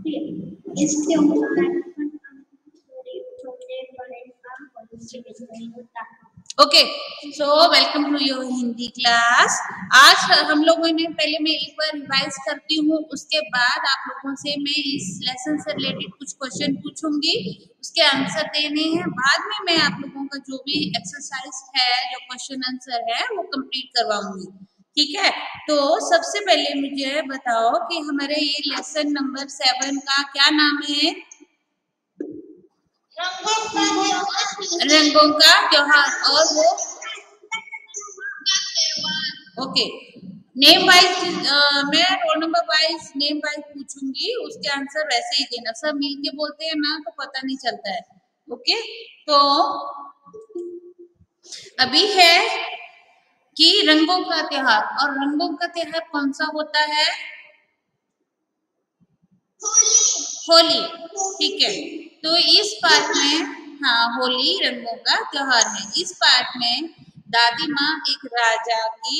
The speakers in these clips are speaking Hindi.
इसके ऊपर छोटे बड़े का okay, so welcome to your Hindi class. आज हम लोगों ने पहले मैं एक बार रिवाइज करती हूँ, उसके बाद आप लोगों से मैं इस लेसन से रिलेटेड कुछ क्वेश्चन पूछूंगी, उसके आंसर देने हैं। बाद में मैं आप लोगों का जो भी एक्सरसाइज है, जो क्वेश्चन आंसर है, वो कंप्लीट करवाऊंगी। ठीक है, तो सबसे पहले मुझे बताओ कि हमारे ये लेसन नंबर 7 का क्या नाम है? रंगों का त्योहार। और वो ओके, नेम वाइज मैं roll number wise name wise पूछूंगी, उसके आंसर वैसे ही देना। सब मिल के बोलते हैं ना तो पता नहीं चलता है। ओके, तो अभी है कि रंगों का त्योहार, और रंगों का त्योहार कौन सा होता है? होली। ठीक है, तो इस पार्ट में, हाँ, होली रंगों का त्योहार है। इस पार्ट में दादी माँ एक राजा की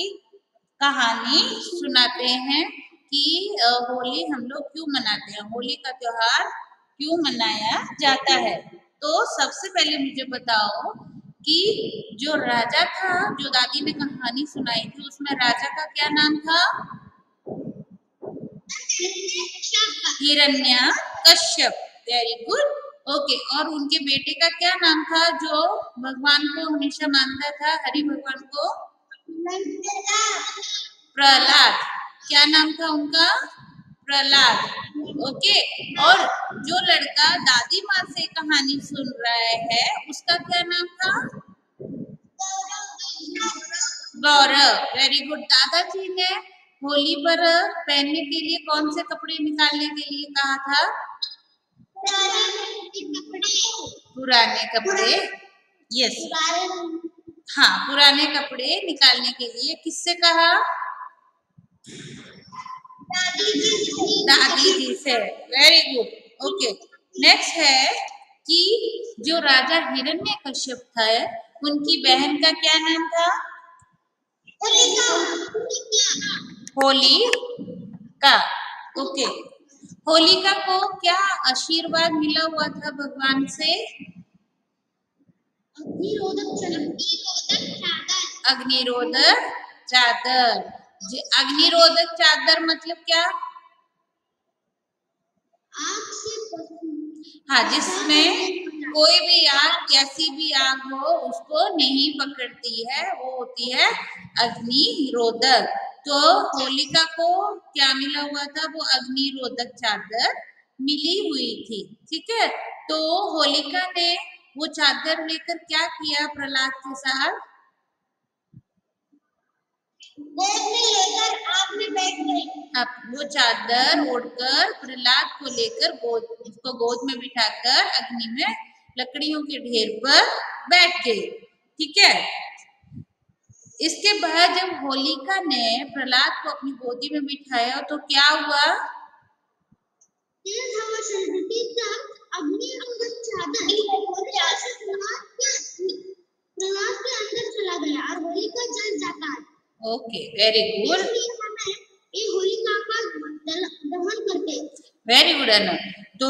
कहानी सुनाते हैं कि होली हम लोग क्यों मनाते हैं, होली का त्योहार क्यों मनाया जाता है। तो सबसे पहले मुझे बताओ कि जो राजा था, जो दादी ने कहानी सुनाई थी, उसमें राजा का क्या नाम था? हिरण्यकश्यप। Very good. ओके, और उनके बेटे का क्या नाम था जो भगवान को हमेशा मानता था, हरि भगवान को? प्रहलाद। क्या नाम था उनका? प्रहलाद। ओके, और जो लड़का दादी माँ से कहानी सुन रहा है, उसका क्या नाम था? गौरव। Very good. दादाजी ने होली पर पहनने के लिए कौन से कपड़े निकालने के लिए कहा था? पुराने कपड़े। यस, हाँ, पुराने कपड़े निकालने के लिए किससे कहा? दादी जी से। Very good. ओके, नेक्स्ट है कि जो राजा हिरण्यकश्यप था, उनकी बहन का क्या नाम था? होलिका। ओके, होलिका को क्या आशीर्वाद मिला हुआ था भगवान से? अग्निरोधक चादर। अग्निरोधक चादर मतलब क्या? हाँ, जिसमें कोई भी आग, कैसी भी आग हो, उसको नहीं पकड़ती है, वो होती है अग्निरोधक। तो होलिका को क्या मिला हुआ था? वो अग्निरोधक चादर मिली हुई थी। ठीक है, तो होलिका ने वो चादर लेकर क्या किया प्रहलाद के साथ? आग में बैठ गई। अब वो चादर ओढ़कर प्रहलाद को लेकर उसको गोद में बिठाकर अग्नि में लकड़ियों के ढेर पर बैठ गए। ठीक है, इसके बाद जब होलिका ने प्रहलाद को अपनी गोदी में बिठाया तो क्या हुआ? प्रहलाद के अंदर चला गया और होलिका जल जाता है। Okay, very good. होलिका का दहन करते। वेरी गुड अनु। तो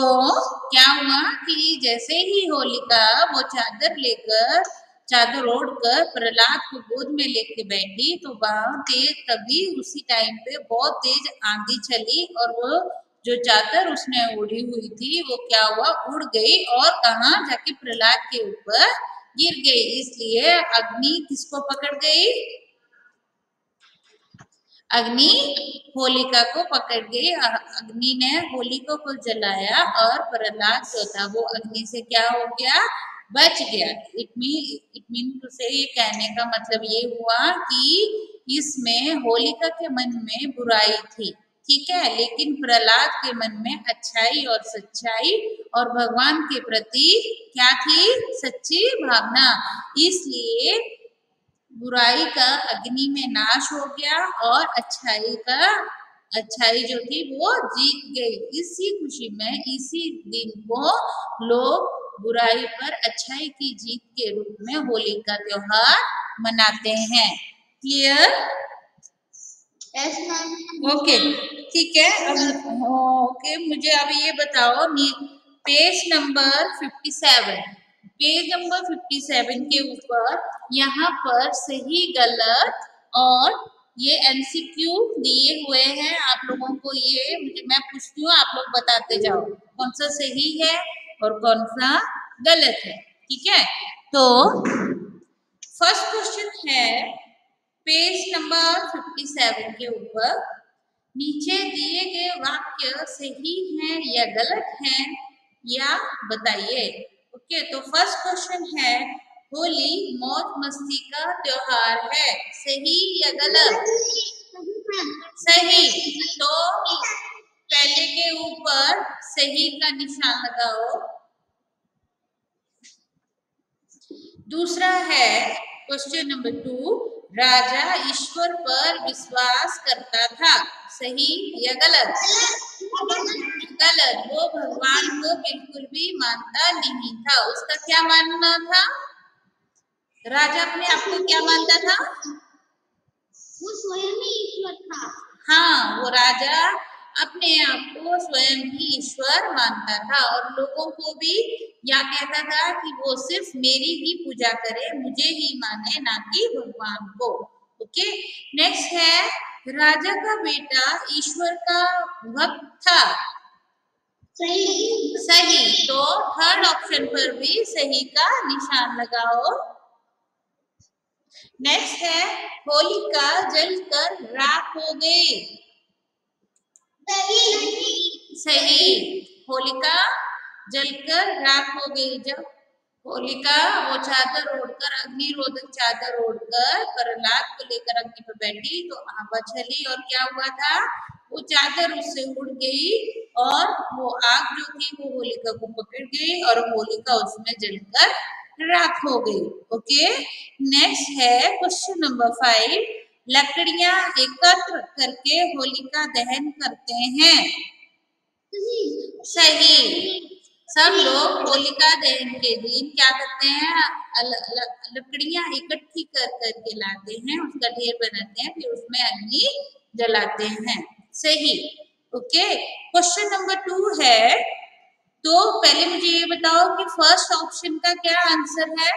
क्या हुआ कि जैसे ही होलिका वो चादर लेकर, चादर ओढ़कर प्रहलाद को गोद में लेके बैठी, तो वहां तेज, तभी उसी टाइम पे बहुत तेज आंधी चली और वो जो चादर उसने ओढ़ी हुई थी वो क्या हुआ? उड़ गई और कहाँ जाके प्रहलाद के ऊपर गिर गई। इसलिए अग्नि किसको पकड़ गई? अग्नि होलिका को पकड़ गई। अग्नि ने होलिका को जलाया और प्रहलाद जो था वो अग्नि से क्या हो गया? बच गया। इट मीन से ये कहने का मतलब ये हुआ कि इसमें होलिका के मन में बुराई थी, ठीक है, लेकिन प्रहलाद के मन में अच्छाई और सच्चाई और भगवान के प्रति क्या थी? सच्ची भावना। इसलिए बुराई का अग्नि में नाश हो गया और अच्छाई जो थी वो जीत गई। इसी खुशी में इसी दिन को लोग बुराई पर अच्छाई की जीत के रूप में होली का त्योहार मनाते हैं। क्लियर? Yes ma'am. ओके ठीक है। अब ओके मुझे अभी ये बताओ पेज नंबर 57, पेज नंबर 57 के ऊपर यहाँ पर सही गलत और ये एमसीक्यू दिए हुए हैं आप लोगों को। ये मैं पूछती हूँ, आप लोग बताते जाओ कौन सा सही है और कौन सा गलत है। ठीक है, तो फर्स्ट क्वेश्चन है पेज नंबर 57 के ऊपर, नीचे दिए गए वाक्य सही हैं या गलत हैं या बताइए। ओके, तो फर्स्ट क्वेश्चन है होली मौज मस्ती का त्योहार है, सही या गलत? सही। तो पहले के ऊपर सही का निशान लगाओ। दूसरा है क्वेश्चन नंबर 2, राजा ईश्वर पर विश्वास करता था, सही या गलत? गलत। वो भगवान को बिल्कुल भी मानता नहीं था। उसका क्या मानना था? राजा अपने आप को क्या मानता था? वो स्वयं ही ईश्वर था। हाँ, वो राजा अपने आप को स्वयं ही ईश्वर मानता था और लोगों को भी यह कहता था कि वो सिर्फ मेरी ही पूजा करे, मुझे ही माने, ना कि भगवान को। ओके, नेक्स्ट है राजा का बेटा ईश्वर का भक्त था, सही। सही। तो थर्ड ऑप्शन पर भी सही का निशान लगाओ। नेक्स्ट है होलिका जलकर राख हो गई, सही। होलिका जलकर राख हो गई। जब होलिका वो चादर ओढ़कर, अग्निरोधक चादर ओढ़कर प्रहलाद को लेकर अग्नि पर बैठी तो हवा चली और क्या हुआ था, वो चादर उससे उड़ गई और वो आग जो थी वो होलिका को पकड़ गई और होलिका उसमें जलकर राख हो गई। ओके, नेक्स्ट है क्वेश्चन नंबर 5, लकड़ियां एकत्र करके होलिका दहन करते हैं, सही। सब लोग होलिका दहन के दिन क्या करते हैं, लकड़ियां इकट्ठी कर करके लाते हैं, उसका ढेर बनाते हैं, फिर उसमें अग्नि जलाते हैं, सही। ओके, क्वेश्चन नंबर 2 है, तो पहले मुझे ये बताओ कि फर्स्ट ऑप्शन का क्या आंसर है?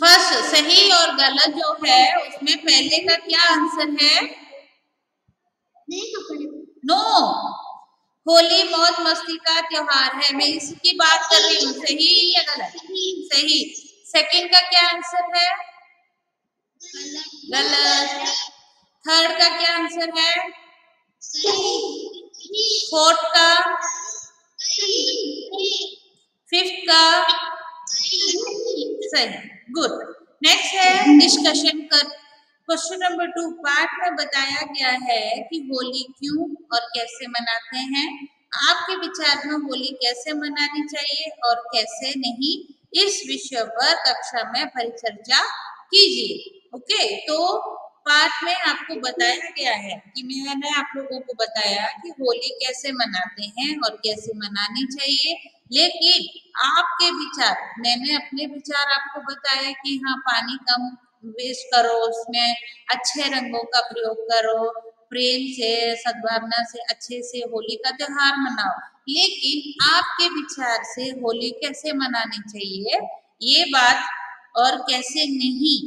फर्स्ट सही और गलत जो है उसमें पहले का क्या आंसर है? नो, होली मौज मस्ती का त्योहार है, मैं इसकी बात कर रही हूँ, सही या गलत? सही। सेकंड का क्या आंसर है? गलत। थर्ड का क्या आंसर है? फोर्थ का? फिफ्थ का? सही, गुड। नेक्स्ट है डिस्कशन कर। क्वेश्चन नंबर 2 पार्ट में बताया गया है कि होली क्यों और कैसे मनाते हैं। आपके विचार में होली कैसे मनानी चाहिए और कैसे नहीं, इस विषय पर कक्षा में परिचर्चा कीजिए। ओके, तो पार्ट में आपको बताया गया है कि मैंने आप लोगों को बताया कि होली कैसे मनाते हैं और कैसे मनानी चाहिए, लेकिन आपके विचार, मैंने अपने विचार आपको बताया कि हाँ पानी कम वेस्ट करो, उसमें अच्छे रंगों का प्रयोग करो, प्रेम से सद्भावना से अच्छे से होली का त्योहार मनाओ, लेकिन आपके विचार से होली कैसे मनानी चाहिए ये बात और कैसे नहीं,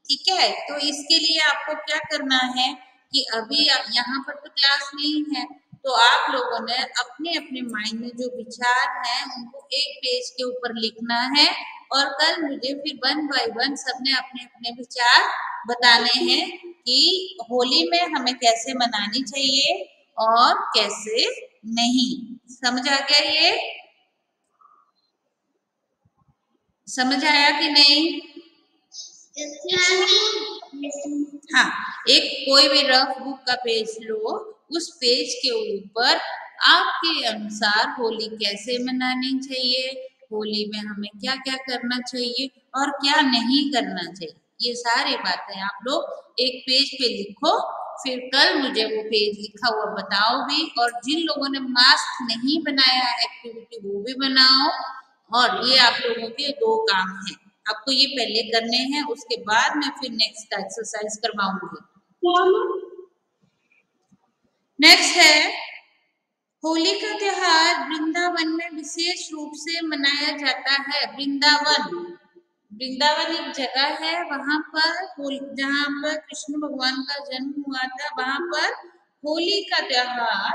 ठीक है। तो इसके लिए आपको क्या करना है कि अभी यहाँ पर तो क्लास नहीं है, तो आप लोगों ने अपने अपने माइंड में जो विचार हैं उनको एक पेज के ऊपर लिखना है और कल मुझे फिर 1 बाय 1 सबने अपने अपने विचार बताने हैं कि होली में हमें कैसे मनानी चाहिए और कैसे नहीं। समझ आ गया? ये समझ आया कि नहीं? हाँ, एक कोई भी रफ बुक का पेज लो, उस पेज के ऊपर आपके अनुसार होली कैसे मनानी चाहिए, होली में हमें क्या क्या करना चाहिए और क्या नहीं करना चाहिए, ये सारी बातें आप लोग एक पेज पे लिखो। फिर कल मुझे वो पेज लिखा हुआ बताओ भी, और जिन लोगों ने मास्क नहीं बनाया एक्टिविटी वो भी बनाओ, और ये आप लोगों के 2 काम हैं। आपको ये पहले करने हैं, उसके बाद मैं फिर नेक्स्ट का एक्सरसाइज करवाऊंगी। नेक्स्ट है होली का त्योहार वृंदावन में विशेष रूप से मनाया जाता है। वृंदावन एक जगह है, वहां पर जहां पर कृष्ण भगवान का जन्म हुआ था, वहां पर होली का त्योहार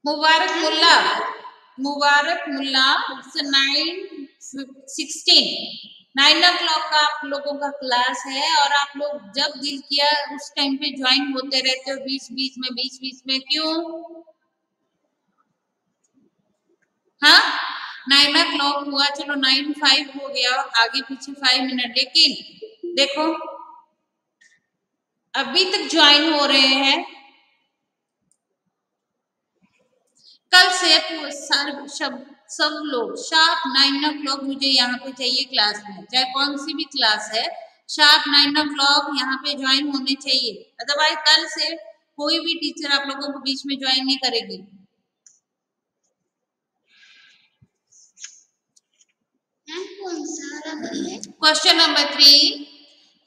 मुबारक मुल्ला 9 o'clock का आप लोगों का क्लास है, और आप लोग जब दिल किया उस टाइम पे ज्वाइन होते रहते हो, बीच बीच में क्यों? हाँ, 9 o'clock हुआ, चलो 9:05 हो गया, आगे पीछे 5 मिनट, लेकिन देखो अभी तक ज्वाइन हो रहे हैं। कल से सब लोग शार्प 9 o'clock मुझे यहाँ पे चाहिए क्लास में, चाहे कौन सी भी क्लास है, शार्प 9 o'clock यहाँ पे ज्वाइन होने चाहिए। अदरवाइज कल से कोई भी टीचर आप लोगों को बीच में ज्वाइन नहीं करेगी। क्वेश्चन नंबर 3,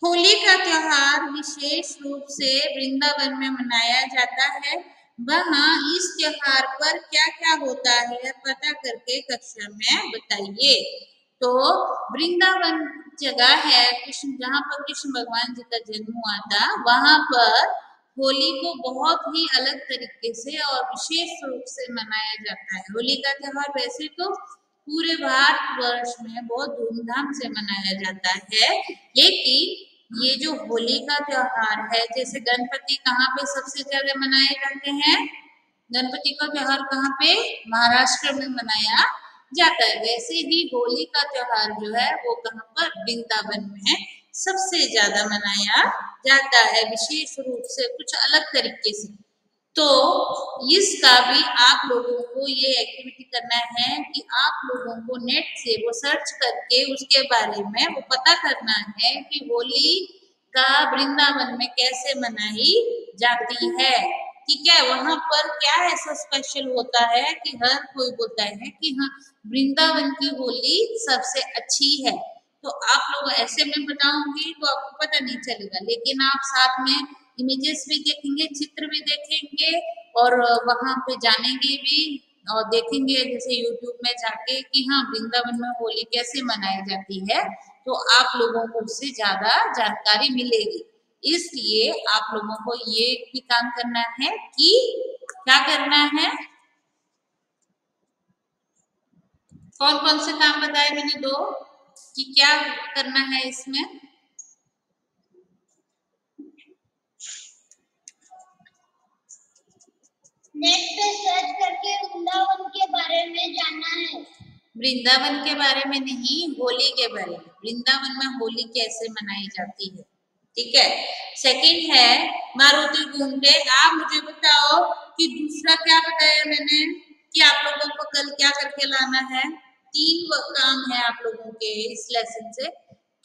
होली का त्योहार विशेष रूप से वृंदावन में मनाया जाता है, वहाँ इस त्योहार पर क्या क्या होता है पता करके कक्षा में बताइए। तो वृंदावन जगह है कृष्ण, जहाँ पर कृष्ण भगवान जी का जन्म हुआ था, वहां पर होली को बहुत ही अलग तरीके से और विशेष रूप से मनाया जाता है। होली का त्योहार वैसे तो पूरे भारतवर्ष में बहुत धूमधाम से मनाया जाता है, लेकिन ये जो होली का त्योहार है, जैसे गणपति कहाँ पे सबसे ज्यादा मनाए जाते हैं, गणपति का त्योहार कहाँ पे, महाराष्ट्र में मनाया जाता है, वैसे ही होली का त्योहार जो है वो कहाँ पर, वृंदावन में सबसे ज्यादा मनाया जाता है, विशेष रूप से कुछ अलग तरीके से। तो इसका भी आप लोगों को ये एक्टिविटी करना है कि आप लोगों को नेट से वो सर्च करके उसके बारे में वो पता करना है कि होली का वृंदावन में कैसे मनाई जाती है। ठीक है, वहां पर क्या ऐसा स्पेशल होता है कि हर कोई बोलता है कि हाँ वृंदावन की होली सबसे अच्छी है। तो आप लोग ऐसे में बताऊंगी तो आपको पता नहीं चलेगा, लेकिन आप साथ में इमेजेस भी देखेंगे, चित्र भी देखेंगे, और वहां पे जानेंगे भी और देखेंगे जैसे यूट्यूब में जाके कि हाँ वृंदावन में होली कैसे मनाई जाती है, तो आप लोगों को उससे ज्यादा जानकारी मिलेगी। इसलिए आप लोगों को ये भी काम करना है कि क्या करना है, कौन कौन से काम बताए मैंने दो, कि क्या करना है इसमें। नेट पे सर्च करके वृंदावन के बारे में जानना है। वृंदावन के बारे में नहीं, होली के बारे में, वृंदावन में होली कैसे मनाई जाती है। ठीक है, सेकंड है मारुति घूमते, आप मुझे बताओ कि दूसरा क्या बताया मैंने कि आप लोगों को कल क्या करके लाना है। 3 काम है आप लोगों के इस लेसन से,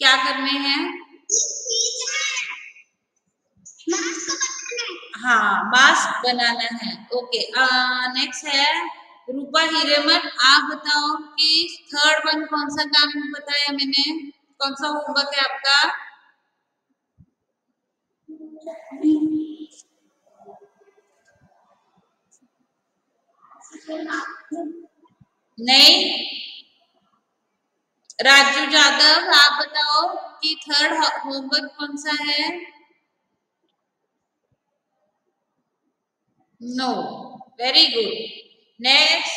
क्या करने हैं, हाँ मास्क बनाना है। ओके, नेक्स्ट है रूपा हिरेमन, आप बताओ कि थर्ड वन कौन सा काम बताया मैंने, कौन सा होमवर्क है आपका। नहीं, राजू यादव आप बताओ कि थर्ड होमवर्क कौन सा है। No, very good. Next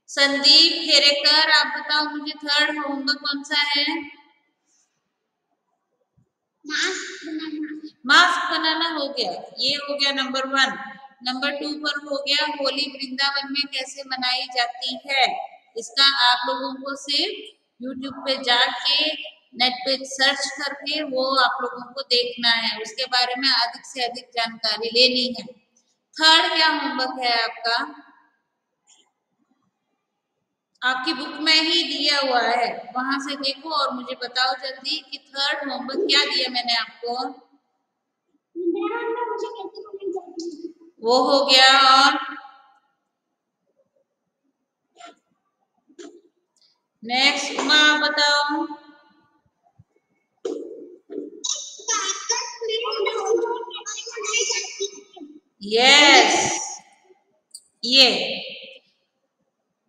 Sandeep Kherekar, आप बताओ मुझे थर्ड होमवर्क कौन सा है। मास्क बनाना हो गया, ये हो गया नंबर 1। नंबर 2 पर हो गया होली वृंदावन में कैसे मनाई जाती है, इसका आप लोगों को सिर्फ यूट्यूब पे जाके नेट पे सर्च करके वो आप लोगों को देखना है, उसके बारे में अधिक से अधिक जानकारी लेनी है। थर्ड क्या होमवर्क है आपका, आपकी बुक में ही दिया हुआ है, वहां से देखो और मुझे बताओ जल्दी कि थर्ड होमवर्क क्या दिया मैंने आपको। वो हो गया, और नेक्स्ट उमा बताओ। यस, ये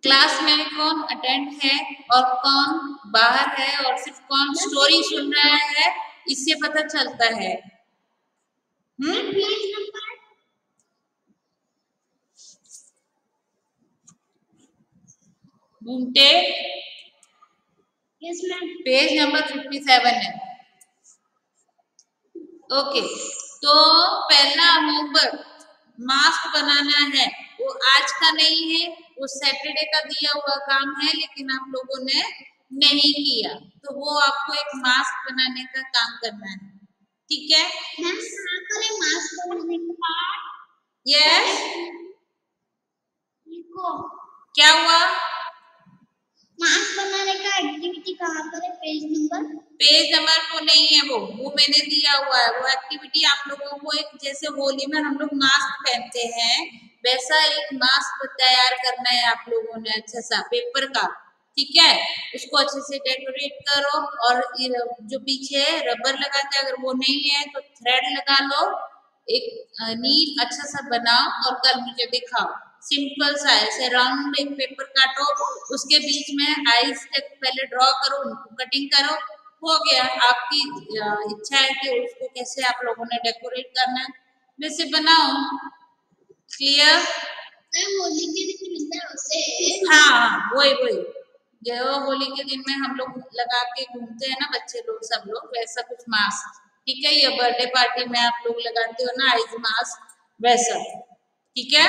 क्लास में कौन अटेंड है और कौन बाहर है और सिर्फ कौन स्टोरी सुन रहा है इससे पता चलता है। घूमते पेज नंबर 57 है। ओके, तो पहला होमवर्क मास्क बनाना है, वो आज का नहीं है, वो सैटरडे का दिया हुआ काम है, लेकिन आप लोगों ने नहीं किया, तो वो आपको एक मास्क बनाने का काम करना है, ठीक है। मास्क बनाने का यस, क्या हुआ? मास्क बनाने का एक्टिविटी कहाँ पर है? पेज नंबर को नहीं है, वो मैंने दिया हुआ है। वो एक्टिविटी आप लोगों को एक, जैसे होली में हम लोग मास्क पहनते हैं वैसा एक मास्क तैयार करना है आप लोगों ने, अच्छा सा पेपर का, ठीक है। उसको अच्छे से डेकोरेट करो और जो पीछे रबर लगाते हैं अगर वो नहीं है तो थ्रेड लगा लो, एक नीट अच्छा सा बनाओ और कल मुझे दिखाओ। सिंपल सा ऐसे राउंड एक पेपर काटो, उसके बीच में आईज तक पहले ड्रॉ करो, उनको कटिंग करो, हो गया। आपकी इच्छा है कि उसको कैसे आप लोगों ने डेकोरेट करना है वैसे बनाओ। क्लियर? होली के दिन मिलता है उसे। हाँ, वही जो होली के दिन में हम लोग लगा के घूमते हैं ना बच्चे लोग सब लोग, वैसा कुछ मास्क, ठीक है। ये बर्थडे पार्टी में आप लोग लगाते हो ना आईज मास्क, वैसा, ठीक है।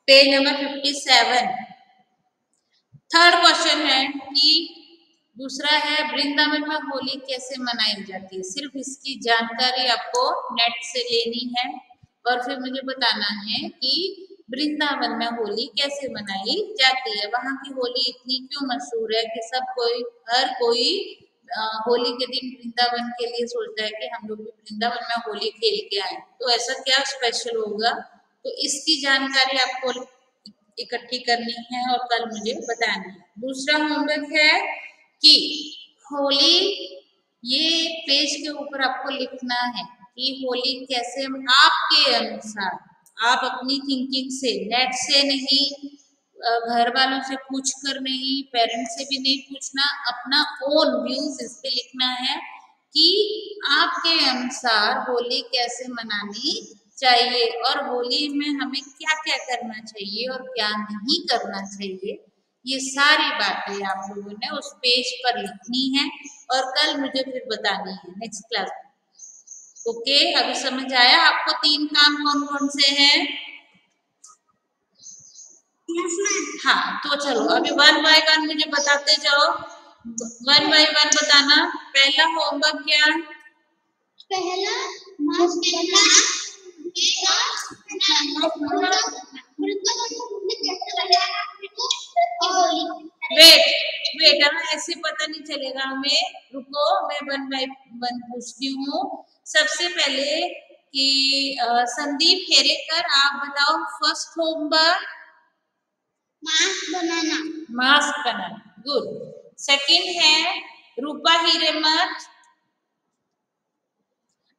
Page number 57। थर्ड क्वेश्चन है कि दूसरा है वृंदावन में होली कैसे मनाई जाती है। सिर्फ इसकी जानकारी आपको नेट से लेनी है और फिर मुझे बताना है कि वृंदावन में होली कैसे मनाई जाती है, वहां की होली इतनी क्यों मशहूर है कि सब कोई, हर कोई होली के दिन वृंदावन के लिए सोचता है कि हम लोग भी वृंदावन में होली खेल के आए, तो ऐसा क्या स्पेशल होगा, तो इसकी जानकारी आपको इकट्ठी करनी है और कल मुझे बतानी है। दूसरा होमवर्क है कि होली, ये पेज के ऊपर आपको लिखना है कि होली कैसे, आपके अनुसार, आप अपनी थिंकिंग से, नेट से नहीं, घर वालों से पूछ कर नहीं, पेरेंट्स से भी नहीं पूछना, अपना ओन व्यूज इस पे लिखना है कि आपके अनुसार होली कैसे मनानी चाहिए और होली में हमें क्या क्या करना चाहिए और क्या नहीं करना चाहिए। ये सारी बातें आप लोगों ने उस पेज पर लिखनी है और कल मुझे फिर बतानी है नेक्स्ट क्लास में। ओके, अभी समझ आया आपको 3 काम कौन कौन से हैं? हाँ, तो चलो अभी 1 बाय 1 मुझे बताते जाओ, 1 बाय 1 बताना। पहला होमवर्क क्या है? पहला वेट, ऐसे पता नहीं चलेगा हमें, रुको मैं 1 बाय 1 पूछती हूँ। सबसे पहले कि संदीप हेरेकर आप बताओ, फर्स्ट होमवर्क मास्क बनाना, गुड। सेकंड है रूपा हिरेमठ,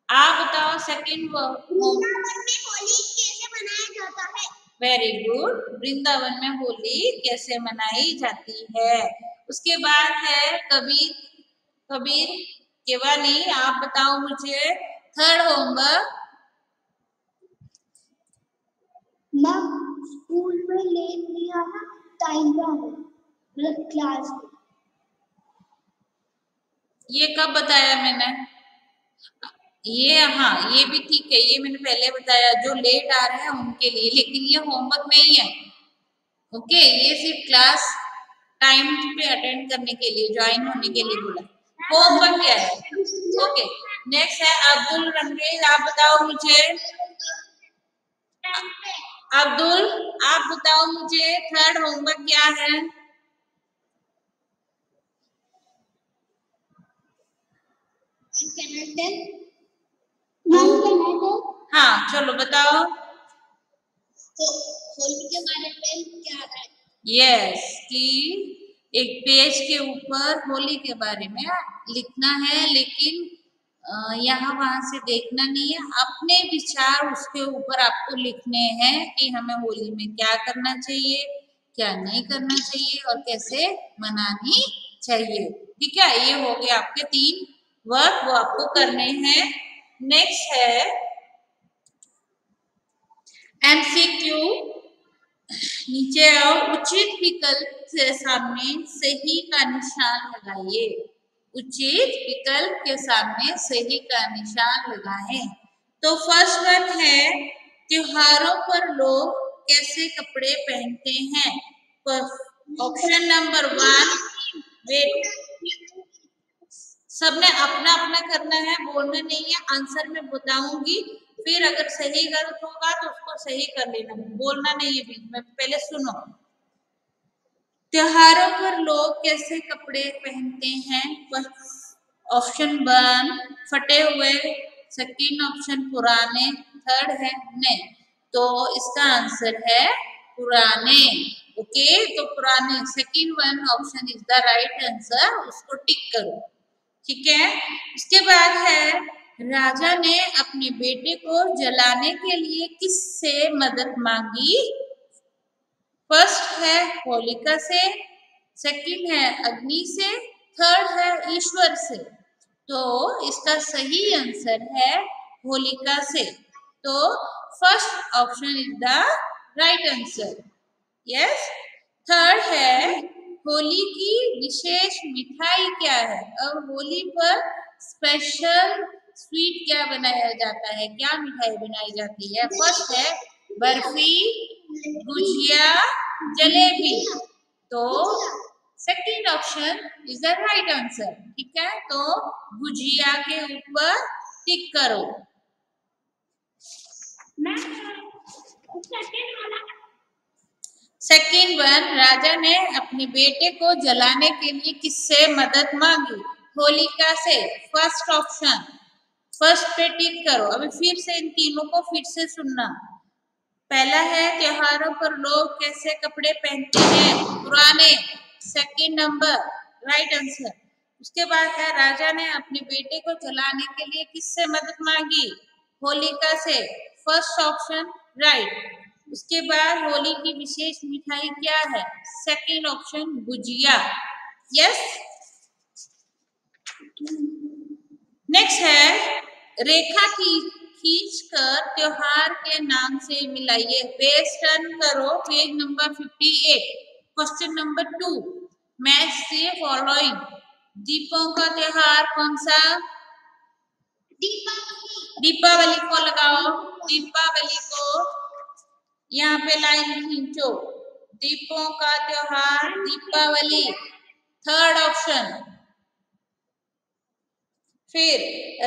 आप बताओ सेकंड वृंदावन में होली कैसे मनाया जाता है। वेरी गुड, वृंदावन में होली कैसे मनाई जाती है। उसके बाद है कबीर केवानी, आप बताओ मुझे थर्ड होमवर्क। स्कूल में लेट नहीं आना, टाइम पे आना क्लास में। ये कब बताया मैंने? ये हाँ, ये भी ठीक है, ये मैंने पहले बताया, जो लेट आ रहे हैं उनके लिए, लेकिन ये होमवर्क नहीं है। ओके, ये सिर्फ क्लास टाइम पे अटेंड करने के लिए, ज्वाइन होने के लिए बोला। होमवर्क क्या है? ओके, नेक्स्ट है अब्दुल रंगरेज, आप बताओ मुझे, अब्दुल आप बताओ मुझे थर्ड होमवर्क क्या है? हाँ, चलो बताओ। तो होली के बारे में क्या है? यस, कि एक पेज के ऊपर होली के बारे में लिखना है, लेकिन यहाँ वहां से देखना नहीं है, अपने विचार उसके ऊपर आपको लिखने हैं कि हमें होली में क्या करना चाहिए, क्या नहीं करना चाहिए और कैसे मनानी चाहिए। ठीक है, ये हो गया आपके 3 वर्क, वो आपको करने हैं। नेक्स्ट है MCQ। नीचे आओ, उचित विकल्प के सामने सही का निशान लगाइए। उचित विकल्प के सामने सही का निशान लगाएं। तो फर्स्ट वन है, त्योहारों पर लोग कैसे कपड़े पहनते हैं। ऑप्शन नंबर 1, वेट, सबने अपना अपना करना है, बोलना नहीं है। आंसर मैं बताऊंगी, फिर अगर सही गलत होगा तो उसको सही कर लेना, बोलना नहीं है बीच में। पहले सुनो, त्योहारों पर लोग कैसे कपड़े पहनते हैं। ऑप्शन 1 फटे हुए, सेकंड ऑप्शन पुराने, थर्ड है नए। तो इसका आंसर है पुराने। ओके, तो पुराने, second one option is the right answer, उसको टिक करो। ठीक है, उसके बाद है, राजा ने अपने बेटे को जलाने के लिए किससे मदद मांगी। फर्स्ट है होलिका से, सेकंड है अग्नि से, थर्ड है ईश्वर से। तो इसका सही आंसर है होलिका से। तो first option is the right answer. Yes, third है, होली की विशेष मिठाई क्या है। अब होली पर स्पेशल स्वीट क्या बनाया जाता है, क्या मिठाई बनाई जाती है। फर्स्ट है बर्फी, गुजिया, जलेबी। तो second option is the right answer. ठीक है, तो गुजिया के ऊपर टिक करो। सेकंड वन, राजा ने अपने बेटे को जलाने के लिए किससे मदद मांगी। होलिका से। फर्स्ट ऑप्शन, फर्स्ट पे टिक करो। अभी फिर से इन तीनों को फिर से सुनना। पहला है, त्योहारों पर लोग कैसे कपड़े पहनते हैं, पुराने, सेकंड नंबर राइट आंसर। उसके बाद है, राजा ने अपने बेटे को जलाने के लिए किससे मदद मांगी, होलिका से। First option right. उसके बाद होली की विशेष मिठाई क्या है, second option gujiya. Yes, next है, रेखा की खींचकर त्योहार के नाम से मिलाइए। पेज टर्न करो, page number 58। Question number 2, match से फॉलोइंग। दीपों का त्योहार कौन सा। दीपावली को लगाओ, दीपावली को यहाँ पे लाइन खींचो। दीपों का त्योहार दीपावली, थर्ड ऑप्शन। फिर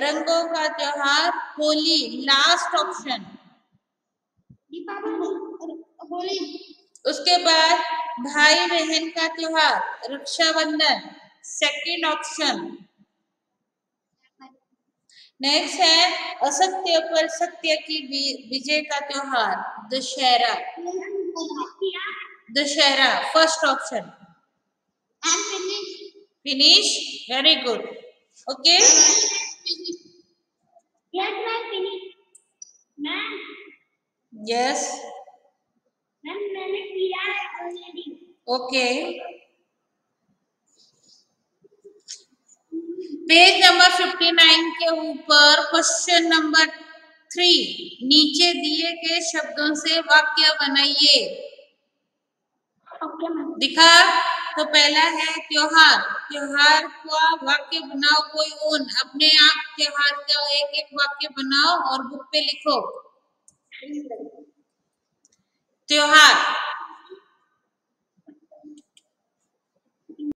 रंगों का त्योहार होली, लास्ट ऑप्शन। होली। उसके बाद भाई बहन का त्योहार रक्षाबंधन, सेकंड ऑप्शन। नेक्स्ट है, असत्य पर सत्य की विजय का त्योहार Dussehra, Dussehra, first option. Finish, very good. Okay, yes, मैंने किया है ऑलरेडी। ओके, पेज नंबर 59 के ऊपर क्वेश्चन नंबर 3, नीचे दिए गए शब्दों से वाक्य बनाइए। दिखा, तो पहला है त्योहार, त्योहार का वाक्य बनाओ। कोई ओन, अपने आप त्योहार का एक एक वाक्य बनाओ और बुक पे लिखो। त्योहार